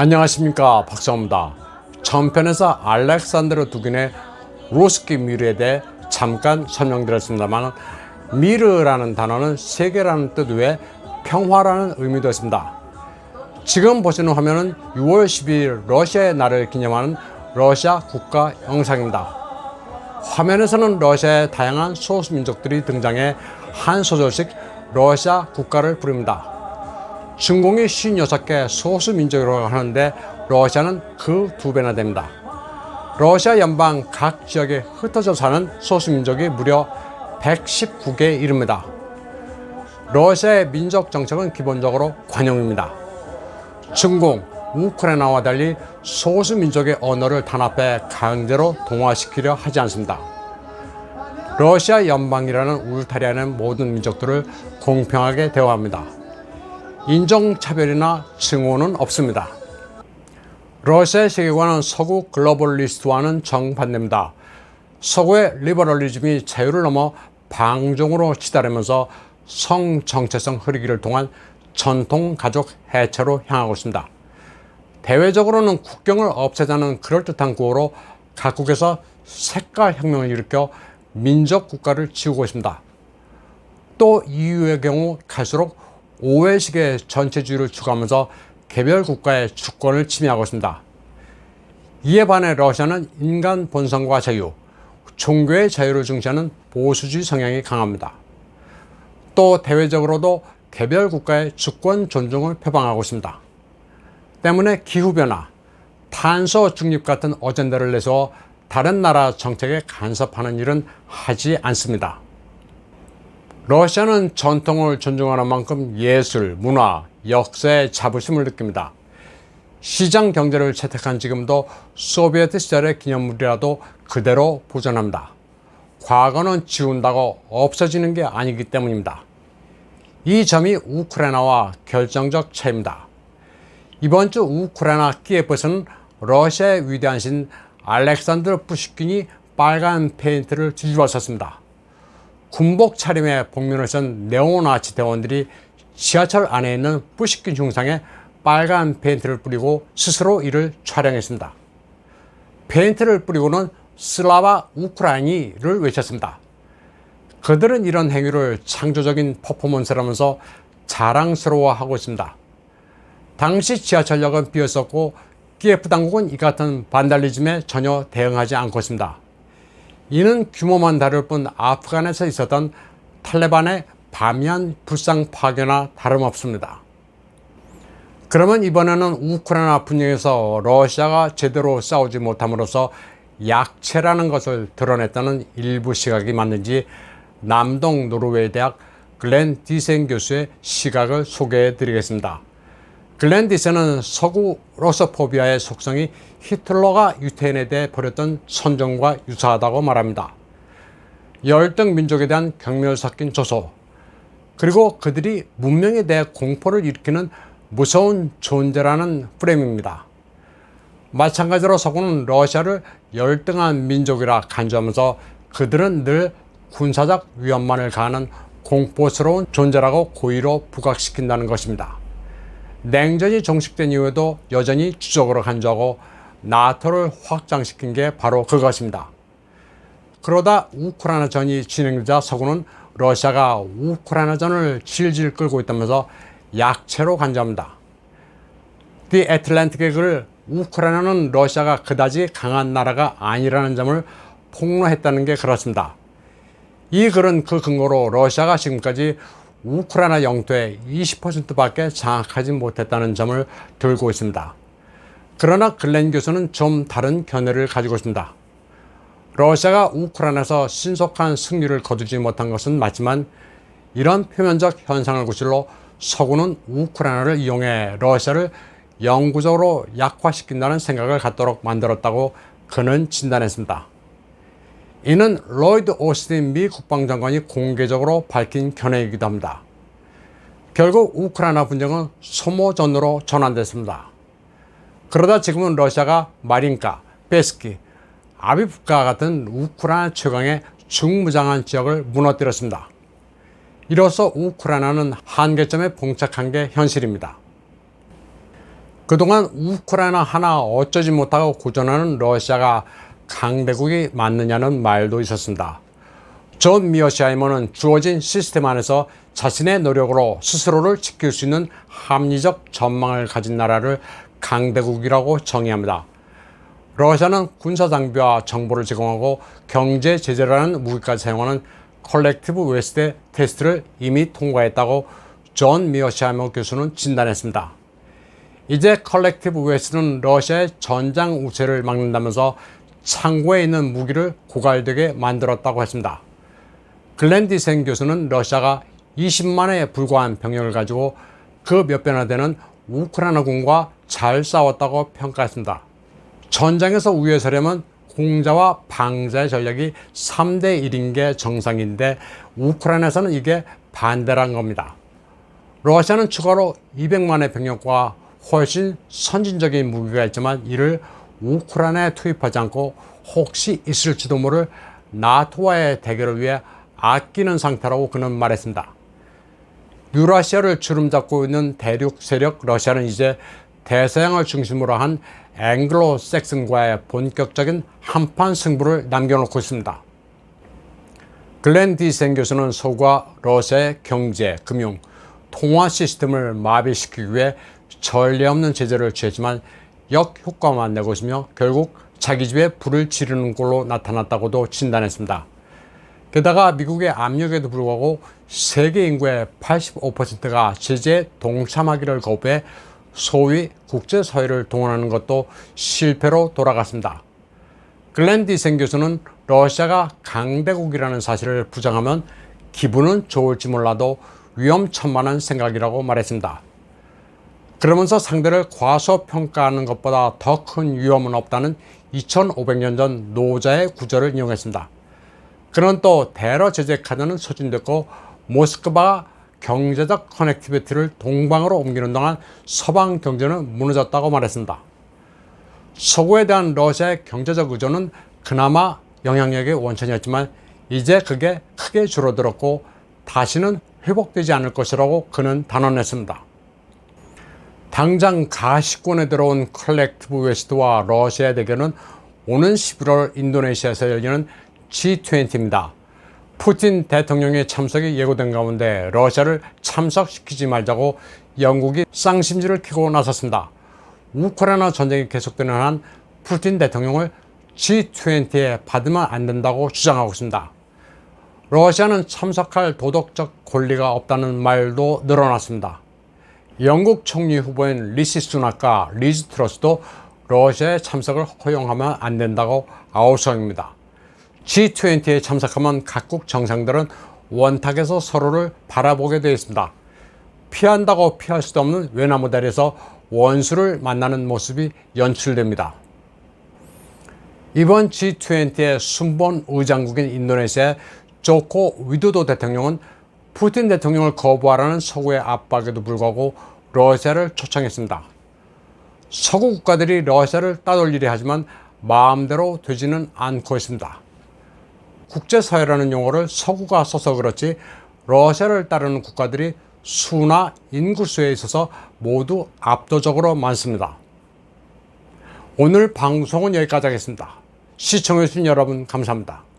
안녕하십니까, 박사입니다. 전편에서 알렉산드르 두긴의 루스키 미르에 대해 잠깐 설명드렸습니다만, 미르라는 단어는 세계라는 뜻 외에 평화라는 의미도 있습니다. 지금 보시는 화면은 6월 12일 러시아의 날을 기념하는 러시아 국가 영상입니다. 화면에서는 러시아의 다양한 소수민족들이 등장해 한 소절씩 러시아 국가를 부릅니다. 준공이 56개 소수민족이라고 하는데 러시아는 그 2배나 됩니다. 러시아 연방 각 지역에 흩어져 사는 소수민족이 무려 119개에 이릅니다. 러시아의 민족 정책은 기본적으로 관용입니다. 중공, 우크라이나와 달리 소수민족의 언어를 단합해 강제로 동화시키려 하지 않습니다. 러시아 연방이라는 울타리하는 모든 민족들을 공평하게 대우합니다. 인종차별이나 증오는 없습니다. 러시아의 세계관은 서구 글로벌리스트와는 정반대입니다. 서구의 리버럴리즘이 자유를 넘어 방종으로 치달으면서 성정체성 흐리기를 통한 전통 가족 해체로 향하고 있습니다. 대외적으로는 국경을 없애자는 그럴듯한 구호로 각국에서 색깔 혁명을 일으켜 민족 국가를 지우고 있습니다. 또 EU의 경우 갈수록 오해식의 전체주의를 추구하면서 개별 국가의 주권을 침해하고 있습니다. 이에 반해 러시아는 인간 본성과 자유, 종교의 자유를 중시하는 보수주의 성향이 강합니다. 또 대외적으로도 개별 국가의 주권 존중을 표방하고 있습니다. 때문에 기후변화, 탄소 중립 같은 어젠다를 내세워 다른 나라 정책에 간섭하는 일은 하지 않습니다. 러시아는 전통을 존중하는 만큼 예술, 문화, 역사의 자부심을 느낍니다. 시장 경제를 채택한 지금도 소비에트 시절의 기념물이라도 그대로 보존합니다. 과거는 지운다고 없어지는 게 아니기 때문입니다. 이 점이 우크라이나와 결정적 차이입니다. 이번 주 우크라이나 키예프에서는 러시아의 위대한 신 알렉산드르 푸시킨이 빨간 페인트를 뒤집어 썼습니다. 군복 차림에 복면을 쓴 네오나치 대원들이 지하철 안에 있는 푸시킨 흉상에 빨간 페인트를 뿌리고 스스로 이를 촬영했습니다. 페인트를 뿌리고는 슬라바 우크라이니를 외쳤습니다. 그들은 이런 행위를 창조적인 퍼포먼스라면서 자랑스러워하고 있습니다. 당시 지하철역은 비었었고 키예프 당국은 이 같은 반달리즘에 전혀 대응하지 않고 있습니다. 이는 규모만 다를 뿐 아프간에서 있었던 탈레반의 바미안 불상 파괴나 다름없습니다. 그러면 이번에는 우크라이나 분쟁에서 러시아가 제대로 싸우지 못함으로써 약체라는 것을 드러냈다는 일부 시각이 맞는지 남동 노르웨이 대학 글렌 디센 교수의 시각을 소개해 드리겠습니다. 글렌 디센은 서구 러서포비아의 속성이 히틀러가 유태인에 대해 벌였던 선정과 유사하다고 말합니다. 열등 민족에 대한 경멸 섞인 조소, 그리고 그들이 문명에 대해 공포를 일으키는 무서운 존재라는 프레임입니다. 마찬가지로 서구는 러시아를 열등한 민족이라 간주하면서 그들은 늘 군사적 위험만을 가하는 공포스러운 존재라고 고의로 부각시킨다는 것입니다. 냉전이 종식된 이후에도 여전히 주적으로 간주하고 나토를 확장시킨 게 바로 그것입니다. 그러다 우크라이나 전이 진행되자 서구는 러시아가 우크라이나 전을 질질 끌고 있다면서 약체로 간주합니다. 디 애틀랜틱의 글 우크라이나는 러시아가 그다지 강한 나라가 아니라는 점을 폭로했다는 게 그렇습니다. 이 글은 그 근거로 러시아가 지금까지 우크라이나 영토의 20%밖에 장악하지 못했다는 점을 들고 있습니다. 그러나 글렌 교수는 좀 다른 견해를 가지고 있습니다. 러시아가 우크라이나에서 신속한 승리를 거두지 못한 것은 맞지만 이런 표면적 현상을 구실로 서구는 우크라이나를 이용해 러시아를 영구적으로 약화시킨다는 생각을 갖도록 만들었다고 그는 진단했습니다. 이는 로이드 오스틴 미 국방장관이 공개적으로 밝힌 견해이기도 합니다. 결국 우크라이나 분쟁은 소모전으로 전환됐습니다. 그러다 지금은 러시아가 마린카, 베스키, 아비프카 같은 우크라이나 최강의 중무장한 지역을 무너뜨렸습니다. 이로써 우크라이나는 한계점에 봉착한 게 현실입니다. 그동안 우크라이나 하나 어쩌지 못하고 고전하는 러시아가 강대국이 맞느냐는 말도 있었습니다. 존 미어시하이머는 주어진 시스템 안에서 자신의 노력으로 스스로를 지킬 수 있는 합리적 전망을 가진 나라를 강대국이라고 정의합니다. 러시아는 군사 장비와 정보를 제공하고 경제 제재라는 무기까지 사용하는 컬렉티브 웨스트 테스트를 이미 통과했다고 존 미어시하이머 교수는 진단했습니다. 이제 컬렉티브 웨스트는 러시아의 전장 우세를 막는다면서 창고에 있는 무기를 고갈되게 만들었다고 했습니다. 글렌 디센 교수는 러시아가 20만에 불과한 병력을 가지고 그 몇 배나 되는 우크라이나군과 잘 싸웠다고 평가했습니다. 전장에서 우위에 서려면 공자와 방자의 전략이 3대 1인 게 정상인데 우크라이나에서는 이게 반대란 겁니다. 러시아는 추가로 200만의 병력과 훨씬 선진적인 무기가 있지만 이를 우크라이나에 투입하지 않고 혹시 있을지도 모를 나토와의 대결을 위해 아끼는 상태라고 그는 말했습니다. 유라시아를 주름잡고 있는 대륙 세력 러시아는 이제 대서양을 중심으로 한 앵글로 섹슨과의 본격적인 한판 승부를 남겨놓고 있습니다. 글렌 디센 교수는 서구가 러시아의 경제, 금융, 통화 시스템을 마비시키기 위해 전례 없는 제재를 취했지만 역효과만 내고 있으며 결국 자기 집에 불을 지르는 꼴로 나타났다고도 진단했습니다. 게다가 미국의 압력에도 불구하고 세계 인구의 85%가 제재에 동참하기를 거부해 소위 국제사회를 동원하는 것도 실패로 돌아갔습니다. 글렌 디센 교수는 러시아가 강대국이라는 사실을 부정하면 기분은 좋을지 몰라도 위험천만한 생각이라고 말했습니다. 그러면서 상대를 과소평가하는 것보다 더 큰 위험은 없다는 2500년 전 노자의 구절을 인용했습니다. 그는 또 대러 제재 카드는 소진됐고 모스크바가 경제적 커넥티비티를 동방으로 옮기는 동안 서방 경제는 무너졌다고 말했습니다. 서구에 대한 러시아의 경제적 의존은 그나마 영향력의 원천이었지만 이제 그게 크게 줄어들었고 다시는 회복되지 않을 것이라고 그는 단언했습니다. 당장 가시권에 들어온 컬렉티브 웨스트와 러시아의 대결은 오는 11월 인도네시아에서 열리는 G20입니다. 푸틴 대통령의 참석이 예고된 가운데 러시아를 참석시키지 말자고 영국이 쌍심지를 켜고 나섰습니다. 우크라이나 전쟁이 계속되는 한 푸틴 대통령을 G20에 받으면 안 된다고 주장하고 있습니다. 러시아는 참석할 도덕적 권리가 없다는 말도 늘어났습니다. 영국 총리 후보인 리시 수낙과 리즈 트러스도 러시아의 참석을 허용하면 안 된다고 아우성입니다. G20에 참석하면 각국 정상들은 원탁에서 서로를 바라보게 되어 있습니다. 피한다고 피할 수도 없는 외나무 다리에서 원수를 만나는 모습이 연출됩니다. 이번 G20의 순번 의장국인 인도네시아의 조코 위도도 대통령은 푸틴 대통령을 거부하라는 서구의 압박에도 불구하고 러시아를 초청했습니다. 서구 국가들이 러시아를 따돌리려 하지만 마음대로 되지는 않고 있습니다. 국제사회라는 용어를 서구가 써서 그렇지 러시아를 따르는 국가들이 수나 인구수에 있어서 모두 압도적으로 많습니다. 오늘 방송은 여기까지 하겠습니다. 시청해주신 여러분 감사합니다.